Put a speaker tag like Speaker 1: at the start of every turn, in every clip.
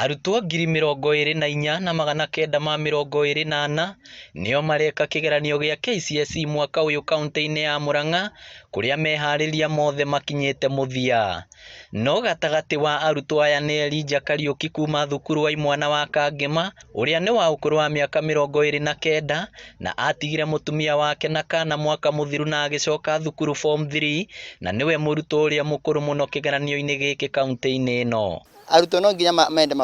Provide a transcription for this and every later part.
Speaker 1: Arutwo 24,924 nĩo mareka kĩgeranio gĩa KCSE mwaka ũyũ kaunti-inĩ ya Murang'a, kũrĩa meharĩria mothe makinyĩte mũthia. No gatagatĩ wa arutwo aya nĩ Elijah Kariuki kuma thukuru wa Imwana wa Kangema, ũrĩa nĩ wa ũkũrũ wa mĩaka 29 na atigire mũtumia wake na kana mwaka mũthiru na agĩcoka thukuru form 3, na nĩwe mũrutwo ũrĩa mũkũrũ mũno kĩgeranio-inĩ gĩkĩ kaunti-inĩ ĩno.
Speaker 2: Arutwo no nginya mende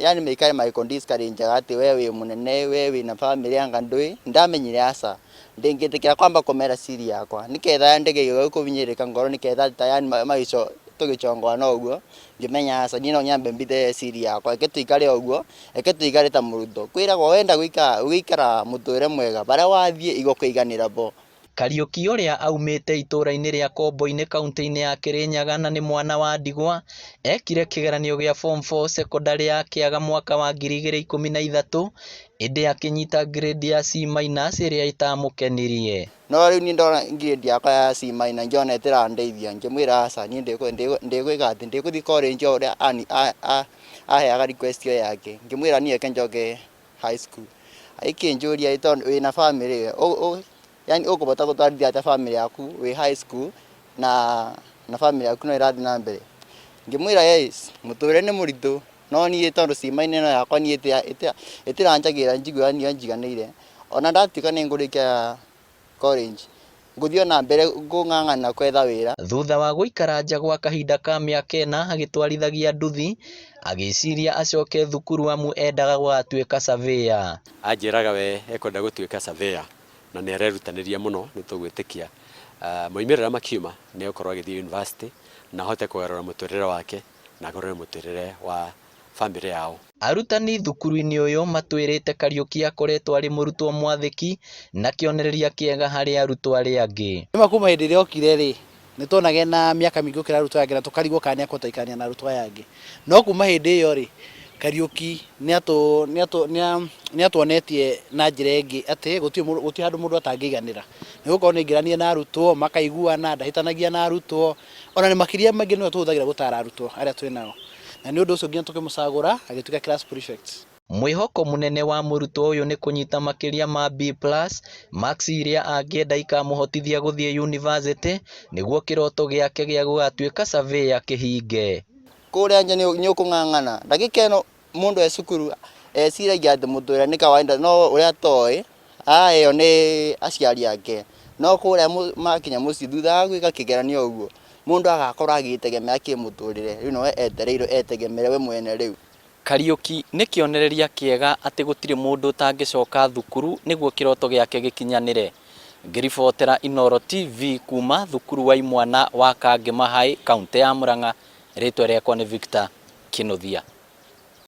Speaker 2: yani meikare discourage ati wewe wĩ munene, wewe wĩna family anga ndũĩ. Ndamenyire aca ndingĩtĩkĩra kwamba kũmera siri yakwa nĩketha ndege ĩyo gũkuvinyĩrĩka ngoro, nĩketha yani maico tũgĩchongwa na ũguo ngĩmenya aca niĩ no nyambe mbithe siri yakwa, reke tũikare ũguo, reke tũikare ta mũrutwo. Kwĩragwo wenda gũikara mũtũrĩre mwega barĩa wathiĩ igũkũiganĩra bo.
Speaker 1: Kariuki ũrĩa aumĩte itũra-inĩ rĩa Kombo-inĩ kaunti-inĩ ya Kĩrĩnyaga na nĩ mwana wa ndigwa, ekire kĩgeranio gĩa form 4 secondary ya Kĩaga mwaka wa 2013, ĩndĩ akĩnyita grade ya C- ĩrĩa ĩtamũkenirie.
Speaker 2: No rĩu niĩ ndona grade yakwa ya C- ngĩona ĩtĩrandeithia, ngĩmwĩra aca niĩ ndĩkwĩka atĩ ndĩgũthiĩ college ũrĩa aheaga request ĩyo yake. Ngĩmwĩra niĩ reke njoke high school. Akĩnjũria tondũ wĩna family yani ũkũbota gũtwarithia atĩa family yaku wĩ high school na family yaku no ĩrathiĩ na mbere. Ngĩmwĩra yes, mũtũrĩre nĩ mũritũ, no niĩ tondũ C- ĩno yakwa niĩ ĩtĩranjagĩra njiguaga niĩ njiganĩire. Ona ndatuĩka nĩ ngũrĩkia college ngũthiĩ na mbere ngũng'ang'ana kwetha wĩra.
Speaker 1: Thutha wa gũikara nja gwa kahinda ka mĩaka 4 agĩtwarithagia nduthi, agĩciria acoke thukuru amu endaga gũgatuĩka surveyor.
Speaker 3: Anjĩraga we ekwenda gũtuĩka surveyor na nĩ arerutanĩria mũno, nĩ tũgwĩtĩkia moimĩrĩra makiuma nĩ gũkorwo agĩthiĩ university na ahote kũgarũra mũtũrĩre wake na agarũre mũtũrĩre wa family yao.
Speaker 1: Arutani thukuru-inĩ ũyũ matwĩrĩte Kariuki akoretwo arĩ mũrutwo mwathĩki na kĩonereria kĩega harĩ arutwo arĩa angĩ.
Speaker 4: Nĩma kuma hĩndĩ ĩrĩa okire rĩ, nĩ tuonage na mĩaka mĩingĩ gũkĩra arutwo angĩ na tũkarigwo kana nĩekũhota gũikarania na arutwo aya angĩ. No kuma hĩndĩ ĩyo rĩ, Kariuki nĩatuonetie na njĩra ĩngĩ atĩ gũtirĩ handũ mũndũ atangĩiganĩra. Nĩgũkorwo nĩaingĩranirie na arutwo makaiguana, ndahĩtanagia na arutwo, ona nĩ makĩria maingĩ nĩwe tũhũthagĩra gũtara arutwo arĩa twĩ nao. Na nĩ ũndũ ũcio nginya tũkĩmũcagũra agĩtuĩka class prefect.
Speaker 1: Mwĩhoko mũnene wa mũrutwo ũyũ nĩ kũnyita makĩria ma B+, marks iria angĩenda ikamũhotithia gũthiĩ university nĩguo kĩroto gĩake gĩa gũgatuĩka surveyor kĩhinge.
Speaker 2: Kũrĩa nja nĩ ũkũng'ang'ana. Ndagĩka ĩno mũndũ e cukuru eciragia atĩ mũtũrĩre nĩ kawaida, no ũrĩa toĩ ĩyo nĩ aciari ake. No kũrĩa makinya mũciĩ thutha wa gwĩka kĩgeranio ũguo mũndũ agakorwo agĩtegemea kĩmũtũrĩre, rĩu no etereirwo etegemere we mwene rĩu.
Speaker 1: Kariuki nĩ kĩonereria kĩega atĩ gũtirĩ mũndũ ũtangĩcoka thukuru nĩguo kĩroto gĩake gĩkinyanĩre. Ngĩribotera Inooro TV kuma thukuru wa Imwana wa Kangema High, kaunti ya Murang'a, rĩtwa rĩakwa nĩ Victor Kĩnuthia.